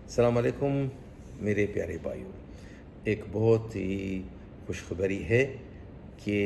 अस्सलाम वालेकुम मेरे प्यारे भाइयों। एक बहुत ही खुशखबरी है कि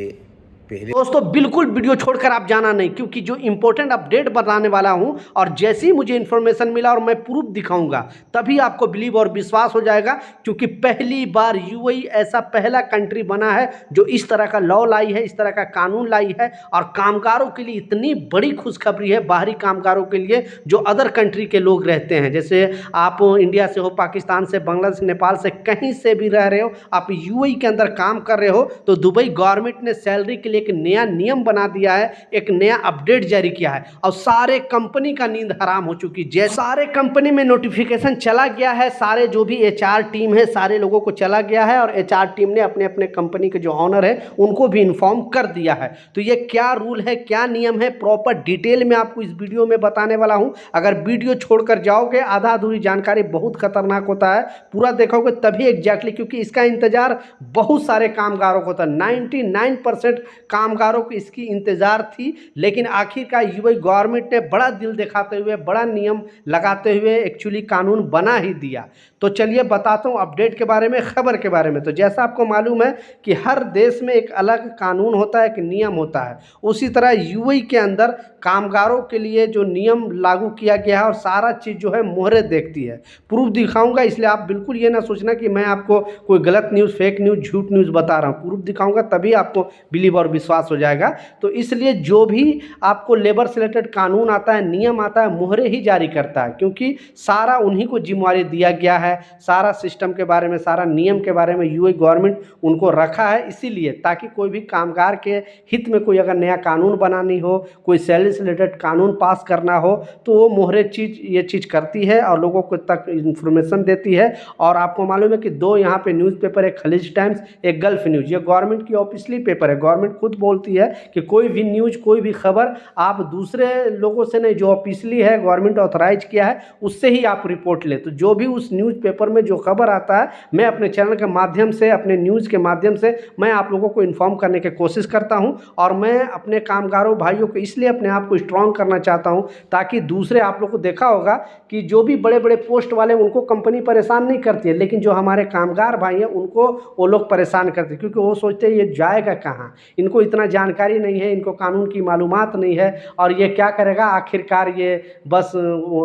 पहले दोस्तों बिल्कुल वीडियो छोड़कर आप जाना नहीं, क्योंकि जो इंपॉर्टेंट अपडेट बताने वाला हूं और जैसे ही मुझे इन्फॉर्मेशन मिला और मैं प्रूफ दिखाऊंगा तभी आपको बिलीव और विश्वास हो जाएगा। क्योंकि पहली बार यूएई ऐसा पहला कंट्री बना है जो इस तरह का लॉ लाई है, इस तरह का कानून लाई है। और कामगारों के लिए इतनी बड़ी खुशखबरी है, बाहरी कामगारों के लिए जो अदर कंट्री के लोग रहते हैं, जैसे आप इंडिया से हो, पाकिस्तान से, बांग्लादेश, नेपाल से, कहीं से भी रह रहे हो, आप यूएई के अंदर काम कर रहे हो, तो दुबई गवर्नमेंट ने सैलरी के लिए एक नया नियम बना दिया है, एक नया अपडेट जारी किया है और सारे कंपनी का नींद हराम हो चुकी है। सारे कंपनी में नोटिफिकेशन चला गया है, सारे जो भी एचआर टीम है सारे लोगों को चला गया है और एचआर टीम ने अपने अपने कंपनी के जो ऑनर है उनको भी इन्फॉर्म कर दिया है। तो ये क्या रूल है, क्या नियम है, प्रॉपर डिटेल में आपको इस वीडियो में बताने वाला हूं। अगर वीडियो छोड़कर जाओगे आधा अधूरी जानकारी बहुत खतरनाक होता है, पूरा देखोगे तभी एग्जैक्टली, क्योंकि इसका इंतजार बहुत सारे कामगारों को था। 99% कामगारों को इसकी इंतजार थी, लेकिन आखिरकार यूएई गवर्नमेंट ने बड़ा दिल दिखाते हुए, बड़ा नियम लगाते हुए एक्चुअली कानून बना ही दिया। तो चलिए बताता हूँ अपडेट के बारे में, खबर के बारे में। तो जैसा आपको मालूम है कि हर देश में एक अलग कानून होता है, एक नियम होता है, उसी तरह यूएई के अंदर कामगारों के लिए जो नियम लागू किया गया है और सारा चीज़ जो है मोहरे देखती है। प्रूफ दिखाऊंगा, इसलिए आप बिल्कुल ये ना सोचना कि मैं आपको कोई गलत न्यूज़, फेक न्यूज़, झूठ न्यूज़ बता रहा हूँ। प्रूफ दिखाऊंगा तभी आपको बिलीव और विश्वास हो जाएगा। तो इसलिए जो भी आपको लेबर से रिलेटेड कानून आता है, नियम आता है, मोहरे ही जारी करता है, क्योंकि सारा उन्हीं को जिम्मेवारी दिया गया है। सारा सिस्टम के बारे में, सारा नियम के बारे में यूएई गवर्नमेंट उनको रखा है, इसीलिए ताकि कोई भी कामगार के हित में कोई अगर नया कानून बनानी हो, कोई सैलरी से रिलेटेड कानून पास करना हो, तो वो मोहरे ये चीज़ करती है और लोगों को तक इन्फॉर्मेशन देती है। और आपको मालूम है कि दो यहाँ पे न्यूज़पेपर, एक खलीज टाइम्स, एक गल्फ न्यूज़, ये गवर्नमेंट की ऑफिशियली पेपर है। गवर्नमेंट खुद बोलती है कि कोई भी न्यूज़, कोई भी खबर आप दूसरे लोगों से नहीं, जो ऑफिशियली है, गवर्नमेंट ऑथराइज किया है, उससे ही आप रिपोर्ट ले। तो जो भी उस न्यूज़पेपर में जो खबर आता है, मैं अपने चैनल के माध्यम से, अपने न्यूज़ के माध्यम से मैं आप लोगों को इन्फॉर्म करने की कोशिश करता हूं। और मैं अपने कामगारों भाइयों को इसलिए अपने आप को स्ट्रॉन्ग करना चाहता हूं ताकि दूसरे, आप लोग को देखा होगा कि जो भी बड़े बड़े पोस्ट वाले, उनको कंपनी परेशान नहीं करती है, लेकिन जो हमारे कामगार भाई हैं उनको वो लोग परेशान करते हैं, क्योंकि वो सोचते हैं ये जाएगा कहाँ, इनको इतना जानकारी नहीं है, इनको कानून की मालूमात नहीं है और ये क्या करेगा, आखिरकार ये बस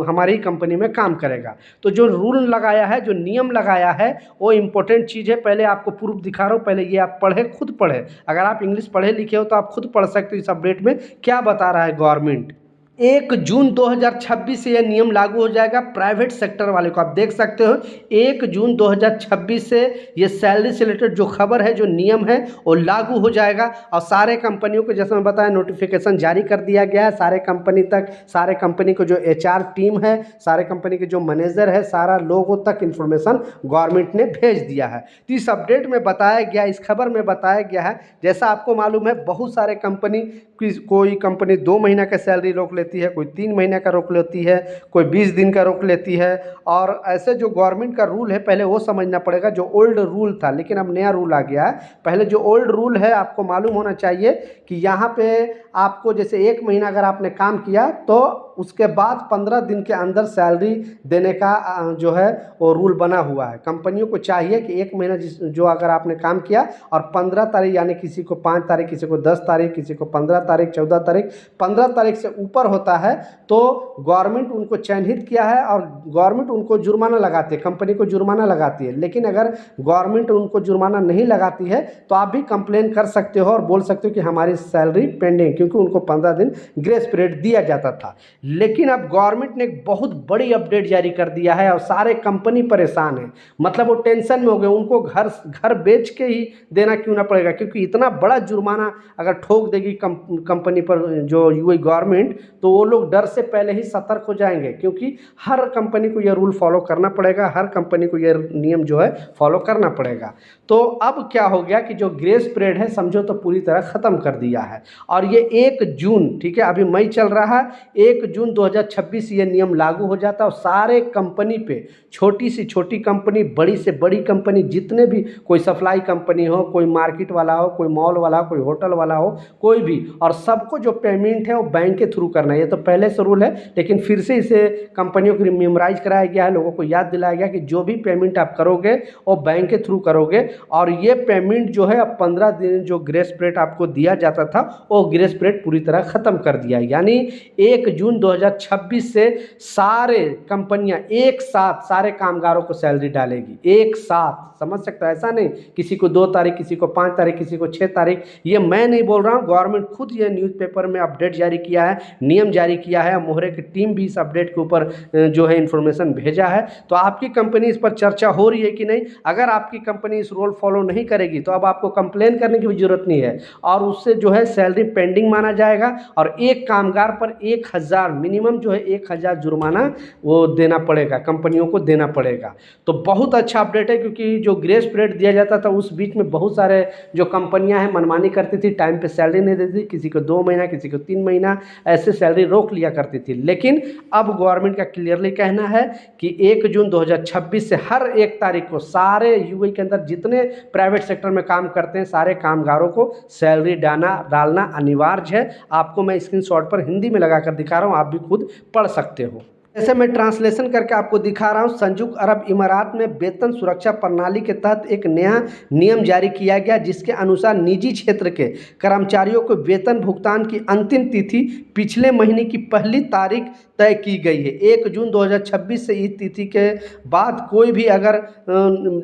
हमारी ही कंपनी में काम करेगा। तो जो रूल लगाया है, जो नियम लगाया है, वो इंपॉर्टेंट चीज़ है। पहले आपको प्रूफ दिखा रहा हूँ, पहले ये आप पढ़े, खुद पढ़े। अगर आप इंग्लिश पढ़े लिखे हो तो आप खुद पढ़ सकते हो इस अपडेट में क्या बता रहा है गवर्नमेंट। 1 जून 2026 से यह नियम लागू हो जाएगा प्राइवेट सेक्टर वाले को। आप देख सकते हो 1 जून 2026 से ये सैलरी से रिलेटेड जो खबर है, जो नियम है, वो लागू हो जाएगा। और सारे कंपनियों को, जैसे मैं बताया, नोटिफिकेशन जारी कर दिया गया है सारे कंपनी तक। सारे कंपनी को जो एचआर टीम है, सारे कंपनी के जो मैनेजर है, सारा लोगों तक इन्फॉर्मेशन गवर्नमेंट ने भेज दिया है। तो इस अपडेट में बताया गया, इस खबर में बताया गया है, जैसा आपको मालूम है बहुत सारे कंपनी, कोई कंपनी 2 महीना का सैलरी रोक लेती है, कोई 3 महीने का रोक लेती है, कोई 20 दिन का रोक लेती है। और ऐसे जो गवर्नमेंट का रूल है, पहले वो समझना पड़ेगा। जो ओल्ड रूल था, लेकिन अब नया रूल आ गया है। पहले जो ओल्ड रूल है, आपको मालूम होना चाहिए कि यहाँ पे आपको जैसे 1 महीना अगर आपने काम किया तो उसके बाद 15 दिन के अंदर सैलरी देने का जो है वो रूल बना हुआ है। कंपनियों को चाहिए कि 1 महीना जो अगर आपने काम किया और 15 तारीख, यानी किसी को 5 तारीख, किसी को 10 तारीख, किसी को 15 तारीख, 14 तारीख, 15 तारीख से ऊपर होता है तो गवर्नमेंट उनको चिन्हित किया है और गवर्नमेंट उनको जुर्माना लगाती है, कंपनी को जुर्माना लगाती है। लेकिन अगर गवर्नमेंट उनको जुर्माना नहीं लगाती है तो आप भी कंप्लेन कर सकते हो और बोल सकते हो कि हमारी सैलरी पेंडिंग, क्योंकि उनको 15 दिन ग्रेस पीरियड दिया जाता था। लेकिन अब गवर्नमेंट ने एक बहुत बड़ी अपडेट जारी कर दिया है और सारे कंपनी परेशान है। मतलब वो टेंशन में हो गए, उनको घर बेच के ही देना क्यों ना पड़ेगा, क्योंकि इतना बड़ा जुर्माना अगर ठोक देगी कंपनी पर जो यूएई गवर्नमेंट, तो वो लोग डर से पहले ही सतर्क हो जाएंगे, क्योंकि हर कंपनी को यह रूल फॉलो करना पड़ेगा, हर कंपनी को यह नियम जो है फॉलो करना पड़ेगा। तो अब क्या हो गया कि जो ग्रेस पीरियड है, समझो तो पूरी तरह ख़त्म कर दिया है। और ये 1 जून, ठीक है, अभी मई चल रहा है, 1 जून 2026 ये नियम लागू हो जाता है और सारे कंपनी पे, छोटी से छोटी कंपनी, बड़ी से बड़ी कंपनी, जितने भी, कोई सप्लाई कंपनी हो, कोई मार्केट वाला हो, कोई मॉल वाला हो, कोई होटल वाला हो, कोई भी, और सबको जो पेमेंट है वो बैंक के थ्रू करना है। ये तो पहले से रूल है, लेकिन फिर से इसे कंपनियों को मेमोराइज कराया गया है, लोगों को याद दिलाया गया कि जो भी पेमेंट आप करोगे वो बैंक के थ्रू करोगे। और ये पेमेंट जो है, अब 15 दिन जो ग्रेस पीरियड आपको दिया जाता था वो ग्रेस पीरियड पूरी तरह ख़त्म कर दिया है। यानी 1 जून 2026 से सारे कंपनियां एक साथ सारे कामगारों को सैलरी डालेगी, एक साथ, समझ सकता है, ऐसा नहीं किसी को 2 तारीख, किसी को 5 तारीख, किसी को 6 तारीख। ये मैं नहीं बोल रहा हूँ, गवर्नमेंट खुद ये न्यूज़पेपर में अपडेट जारी किया है, नियम जारी किया है। मोहरे की टीम भी इस अपडेट के ऊपर जो है इन्फॉर्मेशन भेजा है। तो आपकी कंपनी इस पर चर्चा हो रही है कि नहीं? अगर आपकी कंपनी इस रूल फॉलो नहीं करेगी तो अब आपको कंप्लेन करने की भी जरूरत नहीं है, और उससे जो है सैलरी पेंडिंग माना जाएगा और एक कामगार पर 1000 मिनिमम जो है 1000 जुर्माना वो देना पड़ेगा, कंपनियों को देना पड़ेगा। तो बहुत अच्छा अपडेट है, क्योंकि जो ग्रेस पीरियड दिया जाता था उस बीच में बहुत सारे जो कंपनियां हैं मनमानी करती थी, टाइम पे सैलरी नहीं देती, किसी को 2 महीना, किसी को 3 महीना ऐसे सैलरी रोक लिया करती थी। लेकिन अब गवर्नमेंट का क्लियरली कहना है कि 1 जून 2026 से हर 1 तारीख को सारे यूएई के अंदर जितने प्राइवेट सेक्टर में काम करते हैं सारे कामगारों को सैलरी डालना अनिवार्य है। आपको मैं स्क्रीनशॉट पर हिंदी में लगाकर दिखा रहा हूँ, आप भी खुद पढ़ सकते हो। जैसे मैं ट्रांसलेशन करके आपको दिखा रहा हूँ, संयुक्त अरब इमारात में वेतन सुरक्षा प्रणाली के तहत एक नया नियम जारी किया गया, जिसके अनुसार निजी क्षेत्र के कर्मचारियों को वेतन भुगतान की अंतिम तिथि पिछले महीने की पहली तारीख तय की गई है। 1 जून 2026 से इस तिथि के बाद कोई भी अगर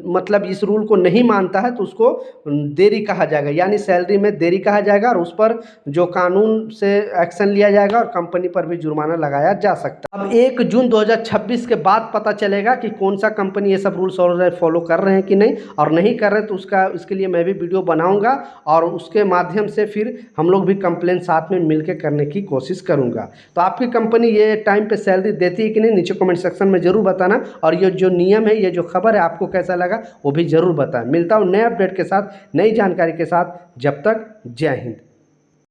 मतलब इस रूल को नहीं मानता है तो उसको देरी कहा जाएगा, यानी सैलरी में देरी कहा जाएगा, और उस पर जो कानून से एक्शन लिया जाएगा और कंपनी पर भी जुर्माना लगाया जा सकता है। अब 1 जून 2026 के बाद पता चलेगा कि कौन सा कंपनी ये सब रूल्स और फॉलो कर रहे हैं कि नहीं, और नहीं कर रहे तो उसके लिए मैं भी वीडियो बनाऊंगा और उसके माध्यम से फिर हम लोग भी कंप्लेन साथ में मिलकर करने की कोशिश करूंगा। तो आपकी कंपनी ये टाइम पे सैलरी देती है कि नहीं, नीचे कमेंट सेक्शन में ज़रूर बताना। और ये जो नियम है, ये जो खबर है, आपको कैसा लगा वो भी ज़रूर बताएं। मिलता हूँ नए अपडेट के साथ, नई जानकारी के साथ। जब तक जय हिंद।